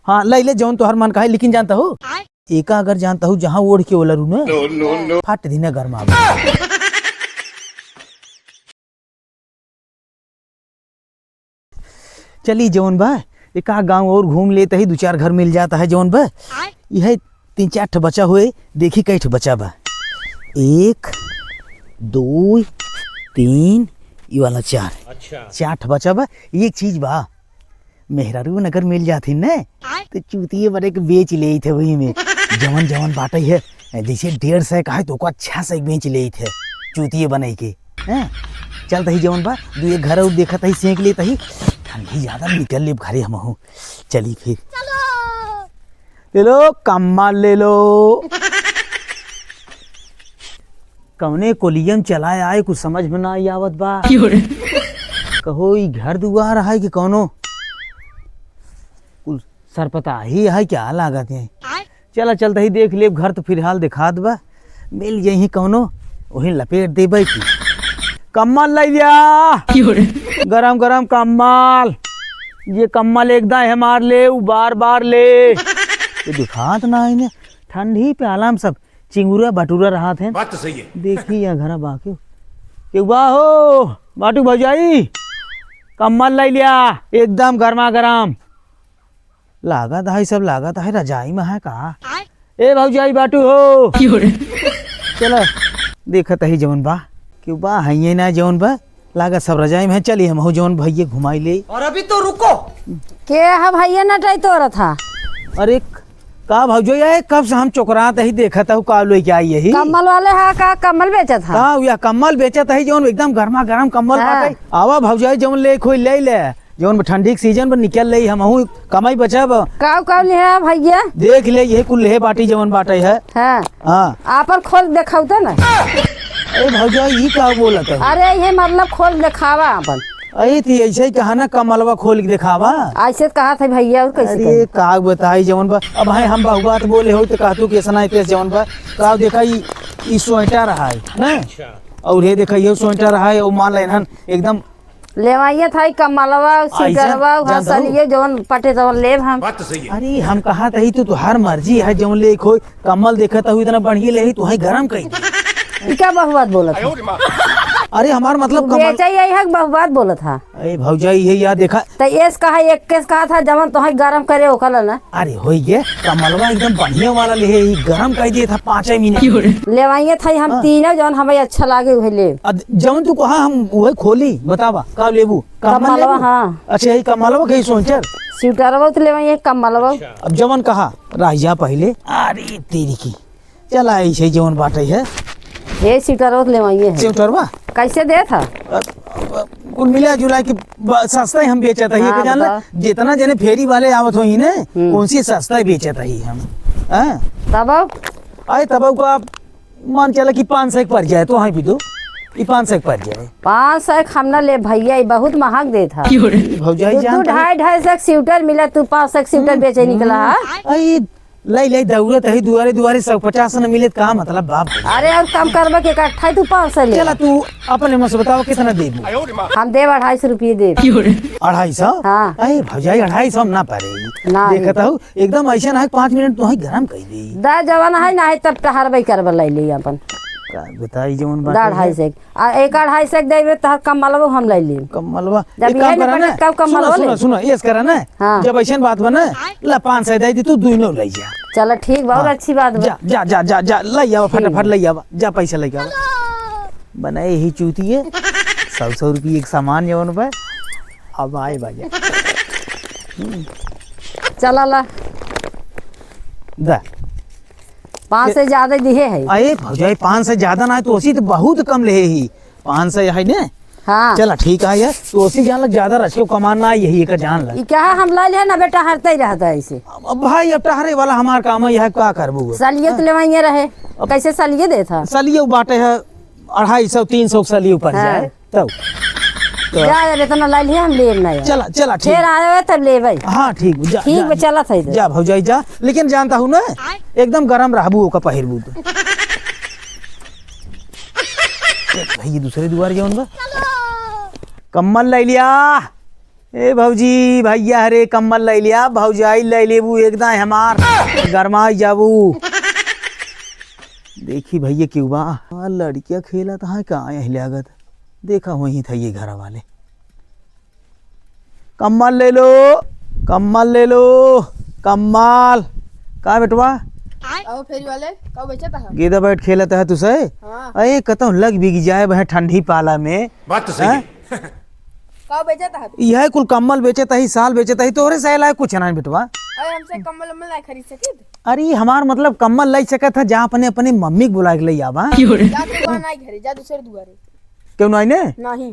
हाँ ले ले जौन तोहर मन का है, लेकिन जानता हो एका अगर जानता हूँ जहाँ ओढ़ के ओला रू न फट दी ना गर्मा। चली जौन बा एक गांव और घूम लेते ही 2-4 घर मिल जाता है। जौन बा यह 3-4 ठो बचा हुए, देखी कई ठो बचा बा, 1 2 3 ये वाला 4। अच्छा 4 ठो बचा बा। एक चीज बा, मेहरारू अगर मिल जाती न तो चूतिए बड़े के बेच ले थे वही में जवन जवन बाटे है, जैसे 150 का है तो अच्छा से बेच ले थे चूतिए बने के। चलता ही जवन बा 2-1 घर और देखा ही सेंक लेता ही, ठंडी ज्यादा निकल ले घरे हम हूँ। चली फिर ले लो कम्मल ले लो। कौने कोलियम चलाए आए कुछ समझ में ना आवत बा। कहो घर दुआर है कि कौनो सरपता ही है क्या लागत है। चला चलता ही देख ले घर तो फिलहाल दिखा दबा, मिल यही कौनो वही लपेट दे की। कम्मल ले लिया, गरम गरम कम्मल, ये कम्मल एकदम है मार ले, बार बार ले। तो दिखात ना है ठंडी पे आलाम सब चिंगुरा बटूरा रहा थे। बात तो सही है। देखी या घर बाकी क्यों बा हो बाटू भौजाई, कम्मल ले लिया एकदम गर्मा गरम। लागत है सब, लागत है रजाई में है कहा। ए भौजाई बाटू हो, चलो देखत है जवन बा क्यों बा है ये ना जवन बा, लागत सब रजाई में है। चलिए हम हो जवन भैया घुमाई ले। और अभी तो रुको के है भैया नटाई तो रहा था। अरे का भौजाई कब से हम चोकरात ही देखत हूँ का लेके आई यही। कम्मल वाले है का कम्मल बेचा था। हाँ या कम्मल बेचत है जवन एकदम गर्मा गर्म कम्मल बाटे। आवा भौजाई जवन ले खोई ले ले जवन ठंडी के सीजन पर निकल रही हम हूँ कमाई बचब। का ले है भैया देख ले यही कुल ले बाटी जवन बाटे है। हाँ आपन खोल दिखाओ तो ना। अरे भौजाई ये का बोलत है। अरे ये मतलब खोल दिखावा अपन। अरे थी ऐसे ही कहा ना कमलवा खोल के दिखावा। ऐसे कहा था भैया और कैसे। अरे का बताई जवन बा, अब है हम बहु बात बोले हो तो कहतू कैसा ना कैसे जवन बा का देखा ये स्वेटर रहा है ना, और ये देखा ये स्वेटर रहा है और मान लेना एकदम लेवाइया था कमलवा स्वेटरवा हसलिए जवन पटे तवन लेब हम। अरे हम कहा था तो तुहार मर्जी है जवन ले खोई कमल देखा था इतना बढ़िया ले तो है गरम कही। क्या बहुबात बोला था। अरे हमार मतलब बेचा यही है बहुबात बोला था। अरे भौजाई ये यार देखा तो एस कहा एक केस कहा था जवन तो है गरम करे ओकला ना। अरे होई गया कमलवा एकदम बढ़िया वाला ले गरम कर दिया था 5 मिनट। लेवाइया था हम तीनों जवन हमें अच्छा लागे वही ले। जवन तू कहा हम वही खोली बतावा का लेबू कमलवा। हाँ अच्छा यही कमलवा कहीं सोचर स्वेटरवा तो लेवाइया कमलवा। अब जवन कहा राजा पहले। अरे तेरी की चला ऐसे जवन बाटे है ये स्वेटरवा तो लेवाइया है। स्वेटरवा कैसे दे था कुल मिला जुला के सस्ता ही हम बेचा था। ये जान जितना जने फेरी वाले आवत हो ही ना उनसे सस्ता ही बेचा था ही हम। तब आए तब को आप मान चला कि 500 पड़ जाए तो हाँ भी दो 500 पड़ जाए। 500 हमने ले भैया बहुत महंग दे था। भौजाई तू 250 स्वेटर मिला तू 500 स्वेटर बेचे निकला है। ले दौड़त है दुआरे दुआरे 150 न मिले का मतलब बाप। अरे और कम करबा के इकट्ठा तू 500 ले। चला तू अपने मुझसे बताओ कितना देबू। हम देव 250 रुपये दे। 250। हाँ अरे भौजाई 250 हम ना पारे देखता हूँ एकदम ऐसा ना 5 मिनट तो गरम कर दी दा जवान है ना है तब टहरबे करबा ले ली अपन बताई जवन बात 250 एक 250 देबे त कमलवा हम ले ली। कमलवा जब काम करा ना कब कमलवा सुनो सुनो ये करा ना जब ऐसा बात बना ला 500 दे दी तू दुनो ले जा। चलो ठीक बहुत अच्छी बात जा जा जा जा जा ले आओ फटाफट ले आओ जा पैसा ले आओ। बनाए ही चूतिए 100 रुपये एक सामान जवन पे अब आए बाजा चला ला दा 5 से ज्यादा दिए है। अरे भौजाई 5 से ज्यादा ना तो उसी तो बहुत कम ले ही 500 है ना। हाँ चला ठीक है यार तो उसी जान लग ज्यादा रच को कमाना यही का जान लग। क्या है हम ले ना बेटा हरते ही रहता है ऐसे। अब भाई अब टहरे वाला हमार काम है यह क्या करबू। सलिए तो लेवाइए रहे कैसे सलिए दे था। सलिए बाटे है 250-300 सलिए ऊपर जाए तब जा इतना ले लिया हम ले नहीं। चला चला ठीक फिर आए तब ले भाई। हाँ ठीक जा ठीक चला था जा भौजाई जा लेकिन जानता हूँ ना एकदम गरम रहबू का पहिरबू तो भाई दूसरे दुआर जाऊन बा कम्मल ले लिया ए भौजी भैया हरे कम्बल ले लिया भौजाई ले लेबू एकदम हमार गरमाई जाबू। देखी भैया क्यों बा लड़कियां खेला था कहाँ यही लागत देखा वही था ये घर वाले। कम्बल ले लो कम्बल ले लो कम्बल का बेटवा आओ फेरी वाले कब बेचा था गेदा बैठ खेलत है तुसे। हाँ। अरे कतौ लग बिग जाए वह ठंडी पाला में बात तो सही है। कब बेचा था यह कुल कम्बल बेचत ही साल बेचत ही तोरे सही लायक कुछ ना बेटवा। अरे हमसे कम्बल उम्बल नहीं खरीद सकी अरे हमार मतलब कम्बल लै सकत है जहाँ अपने अपने मम्मी को बुला के ले आवा। जा तू वहाँ नहीं घरे जा दूसरे दुआरे क्यों नहीं ने नहीं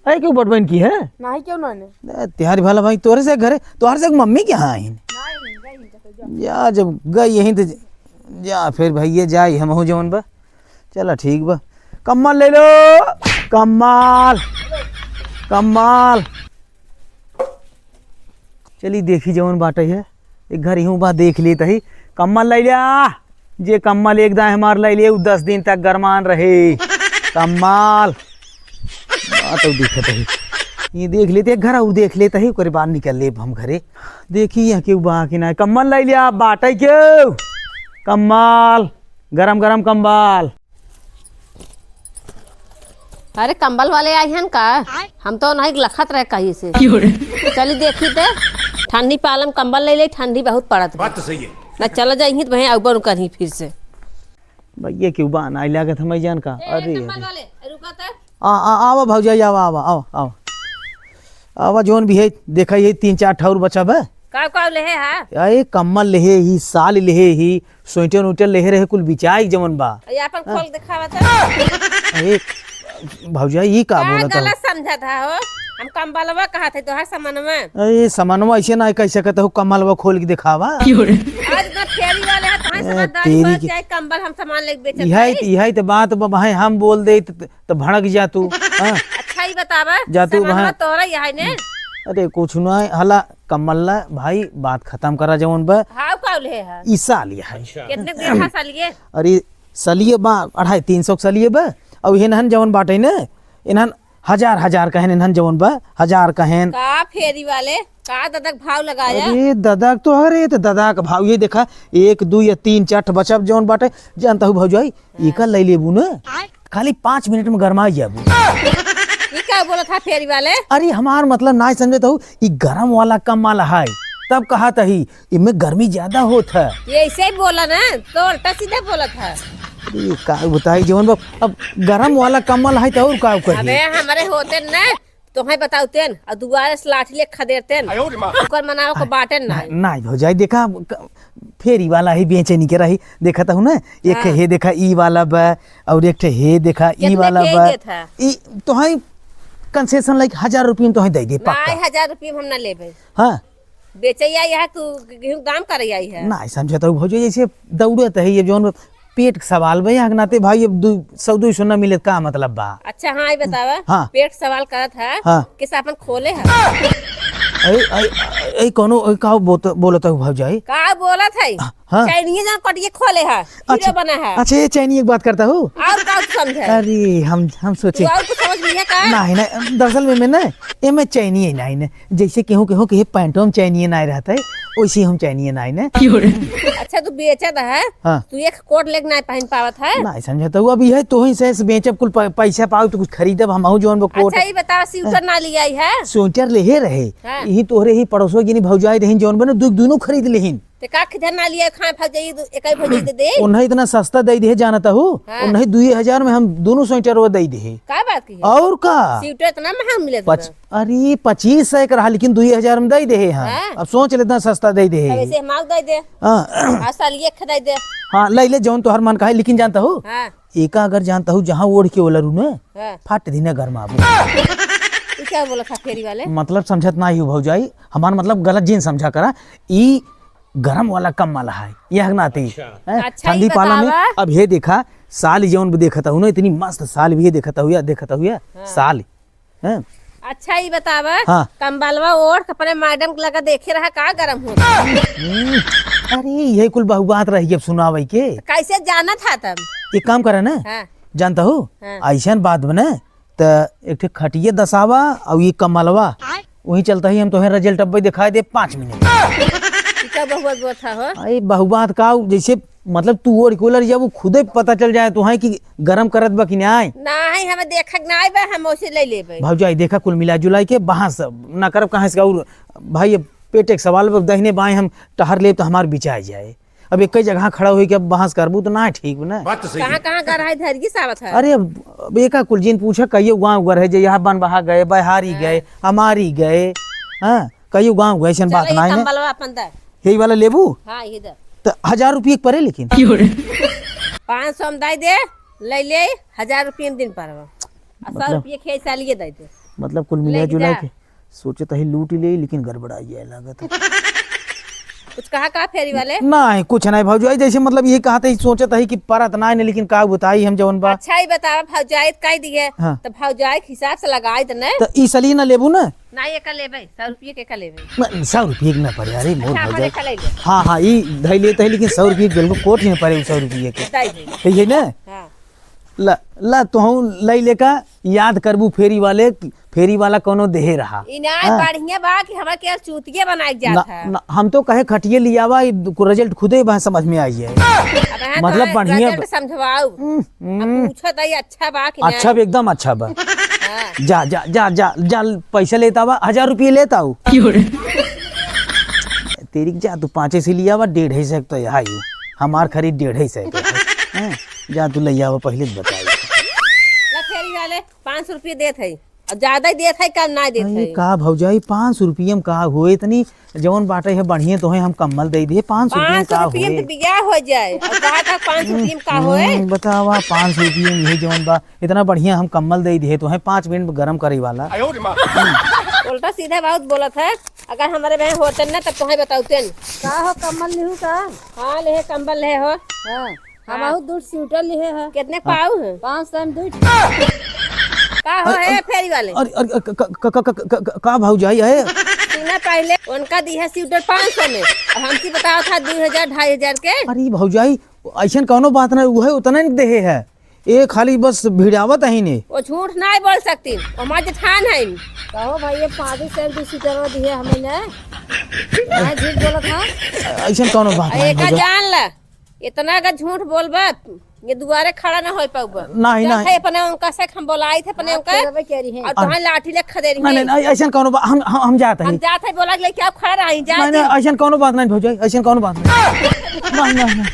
अरे क्यों बटबन की है नहीं क्यों नहीं त्यारी भला भाई तोरे से घरे तोहर से मम्मी क्या आई जा जब गई यहीं तो जा फिर भैया जाई हम हो जवन बा चला ठीक बा। कम्बल ले लो कम्बल कम्बल चली देखी जवन बाटे है एक घर यूं बा देख ली तही कम्बल ले लिया जे कम्बल एकदम हमार ले लिए 10 दिन तक गरमान रहे कम्बल तो दिखत है ये देख लेते घर और देख लेते ही ओकरे बाद निकल ले हम घरे देखी यहाँ क्यों बा कि ना कम्बल ले लिया बाटे क्यों कम्बल गरम गरम कम्बल। अरे कंबल वाले आए हैं का हम तो नहीं लखत रहे कहीं से चली देखी थे ठंडी पालम कंबल ले ले ठंडी बहुत पड़त बात तो सही है। ना चला जाएंगे तो वहीं ऊपर कहीं फिर से भैया क्यों बा ना लागत हम जान का अरे वाले रुका था आवा भौजाई आवा आवा आवा आवा आवा जोन भी है देखा ये 3-4 ठौर बचा बा का ले है अरे कम्बल लेहे ही साल लेहे ही स्वेटर उटर लेहे रहे कुल बिचाई जमन बा अपन खोल दिखावा था अरे भौजाई ये का बोला था गलत समझा था हो हम कंबलवा कहा थे तो हर सामान में अरे सामानवा ऐसे ना कह सकत हो कम्बलवा खोल के दिखावा आज ना फेरी वाले है तो समझदारी हो जाए कंबल हम सामान लेके बेचत यही तो बात भाई हम बोल दे तो भड़क जा तू हाँ अच्छा ही बतावा जा तू सामानवा वहाँ तोरा यही ने अरे कुछ ना हला कम्बल भाई बात खत्म करा जवन बा हाउ का ले है ई साल ये है कितने देखा सालिए अरे सलिए बा 250-300 सलिए बा और इहन जवन बाटे न इहन हजार कहन इहन जवन बा 1000 कहन का फेरी वाले का ददक भाव लगाया अरे दादा तो अरे तो दादा का भाव ये देखा 1 2 या 3 4 बचब जवन बाटे जानता हूँ भौजाई इका ले लेबू न खाली 5 मिनट में गरमा जाबू। ये क्या बोला था फेरी वाले अरे हमार मतलब ना समझता हूँ ये गरम वाला कम्बल है तब कहा था ही इनमें गर्मी ज्यादा होता है ये ऐसे ही बोला ना तो उल्टा सीधा बोला था। अरे का बताई जीवन बा अब गरम वाला कम्बल है तो और का अबे कही हमारे होते न तुम्हें बताओ तेन और दोबारा से लाठी ले खदेरतेन ओकर मनाओ को बाटेन ना ना भौजाई देखा फेरी वाला ही बेचैनी के रही देखा था ना एक हे देखा ई वाला बा और एक हे देखा ई वाला बा ई तो है कंसेशन लाइक 1000 रुपये तो है दे दे पक्का 1000 रुपये हम ना लेबे हाँ बेचैया यह तू गेहूं दाम कर आई है ना समझता हूँ भौजाई जैसे दौड़त है ये जोन पेट के सवाल भाई यहाँ नाते भाई अब 100-200 न मिले का मतलब बा। अच्छा हाँ ये बतावा हाँ। पेट सवाल करत है हाँ। किस अपन खोले है ऐ कोनो का बोलत हूँ भौजाई का बोला था हाँ। चाइनीज जहाँ कटिए खोले है हीरो बना है अच्छा ये चाइनी एक बात करता हूँ और का समझे अरे हम सोचे और कुछ समझ नहीं है का नहीं नहीं दरअसल में ना ये मैं चाइनी है नहीं ना जैसे केहू केहू के पैंटों में चाइनी नहीं रहता है वैसे हम चाइनी नहीं ना अच्छा तू बेचत है हाँ। तू एक कोट लेके नहीं पहन पावत है नहीं समझता हूँ अभी है तो ही से बेचब कुल पैसा पाओ तो कुछ खरीदब हम जोन वो कोट अच्छा ये बतावा स्वेटर ना लिया है स्वेटर ले रहे हाँ। यही तोहरे ही पड़ोसो गिनी भौजाई रही जोन बने दोनों खरीद लेहिन ते का किधर ना लिया खाए फल जाइए एक ही भजी दे उन्हें इतना सस्ता दे दे जानता हूँ हाँ। उन्हें 2000 में हम दोनों स्वेटर वो दे दे का बात की है और का स्वेटर इतना महंगा मिले अरे 2500 का रहा लेकिन 2000 में दे दे हाँ। हम अब सोच ले इतना सस्ता दे दे वैसे माल दे दे हाँ आसा लिए खदाई दे हाँ ले जौन तो हर मन का है लेकिन जानता हूँ हां एका अगर जानता हूँ जहाँ ओढ़ के ओलरू न हां फाट दिन गरमा तू क्या बोला था फेरी वाले मतलब समझत ना ही भौजाई हमार मतलब गलत जीन समझा करा ई गरम वाला कम वाला है यह नाते अच्छा ठंडी ही पाला में बतावा। अब ये देखा साल जौन भी देखता हूँ ना इतनी मस्त साल भी देखता हुआ साल हैं अच्छा ही बतावा हाँ। कंबलवा ओढ़ कपड़े मैडम लगा देखे रहा का गरम हो अरे ये कुल बहु बात रही अब सुनावे के कैसे जाना था तब एक काम करे ना हाँ। जानता हूँ हाँ। ऐसा बात बने तो एक ठे खटिया दसावा और ये कमलवा वही चलता ही हम तुम्हें रिजल्ट अब दिखाई दे 5 मिनट। क्या बहुत बहुत था हो अरे बहुबात का जैसे मतलब तू और कूलर जब वो खुदे पता चल जाए तो है कि गरम करत बा कि नहीं। नहीं हमें देखक नहीं बा हम उसे ले लेबे। भौजाई देखा कुल मिला जुलाई के बहास ना करब कहाँ से और भाई अब पेट एक सवाल पर दहिने बाएं हम टहर ले तो हमार बिचाई जाए। अब एक ही जगह खड़ा हुई कि अब बहास करबू तो ना ठीक ना। कहाँ गढ़ाई धरगी सावत है। अरे अब एका कुल जिन पूछा कहियो गाँव घर है जे यहाँ बन बहा गए बहारी गए हमारी गए। हाँ कहियो गाँव गए ऐसा बात ना है। कंबलवा अपन दे यही वाला लेबू हाँ ये दे तो 1000 रुपये पड़े लेकिन 500 हम दे दे ले 1000 रुपये दिन पर 100 रुपये खेत सालिए दे दे। मतलब कुल मिला लेके जुला जा। के सोचे तो ही लूट ही ले लेकिन गड़बड़ाई जाए लागत। कुछ कहा फेरी वाले नहीं कुछ नहीं भौजाई जैसे मतलब यही कहा था सोचा था कि परत ना है लेकिन का बताई हम जवन बा। अच्छा ही बतावा भौजाइत कह दिए हाँ। तो भौजाइत हिसाब से लगाई तो नहीं तो ई सली ना लेबू ना नहीं एक लेबे 100 रुपये के लेबे 100 रुपये ना पड़े। अरे मोर अच्छा भौजाई अपन ले ले हाँ हाँ ई धई लेते है लेकिन 100 रुपये बिल्कुल कोट नहीं पड़े 100 रुपये के दे दे ठीक है ना। हाँ ला ला तो हम लई लेका याद करबू फेरी वाला कोनो देहे रहा। इनाय बढ़िया बा कि हमरा के चूतिए बनाई जात है। ना, हम तो कहे खटिए लियावा रिजल्ट खुदे बा समझ में आई है। मतलब बढ़िया रिजल्ट समझवाओ हम पूछत है अच्छा बा कि नहीं। अच्छा एकदम अच्छा बा। हाँ। जा जा जा जा जा पैसा लेता हुआ 1000 रुपये लेता हूँ तेरी जा तू 5 से लिया हुआ 150 तो यहाँ ही हमार खरीद 150 जा तू लिया हुआ पहले बताई। ला फेरी वाले 500 रुपये देत है और ज्यादा ही देत है कम ना देत है। का भौजाई 500 रुपये में का हुए इतनी जवन बाटे है बढ़िया तो है हम कम्मल दे दिए 500 रुपये में का 500 रुपये हुए। में बिया हो जाए और कहा था 500 रुपये में का होए। बतावा 500 रुपये में यही जवन बा इतना बढ़िया हम कम्मल दे दिए तो है 5 मिनट में गरम करे वाला। उल्टा सीधा बहुत बोलत है अगर हमारे बहन होते ना तब तुम्हें बताते का हो कम्बल लिहू का। हाँ ले कंबल ले हो हाँ हम दूध स्वेटर लिए है कितने पाऊ है 500 में दूध का हो है फेरी वाले। अरे का भौजाई है सुना पहले उनका दी है स्वेटर 500 में और हमसे बताया था 2000 2500 के। अरे भौजाई ऐसा कोनो बात नहीं वो है उतना नहीं देहे है ये खाली बस भिड़ावत है ने वो झूठ नहीं बोल सकती हमारे जेठान है। कहो भाई ये 500 दूध स्वेटर दिए हमें ने मैं झूठ बोला था। ऐसा कोनो बात नहीं एक भौजाई। जान ला इतना अगर झूठ बोलबा ये दुआरे खड़ा ना हो पाऊबा। नहीं नहीं अपने उनका से हम बोलाई थे अपने उनका कह रही है और तुम्हारे लाठी ले खदेरी नहीं नहीं ऐसा कोनो बात हम जाते हम हैं। जाते बोला कि क्या खड़ा रही नहीं नहीं ऐसा कोनो बात नहीं भौजाई ऐसा कोनो बात नहीं नहीं नहीं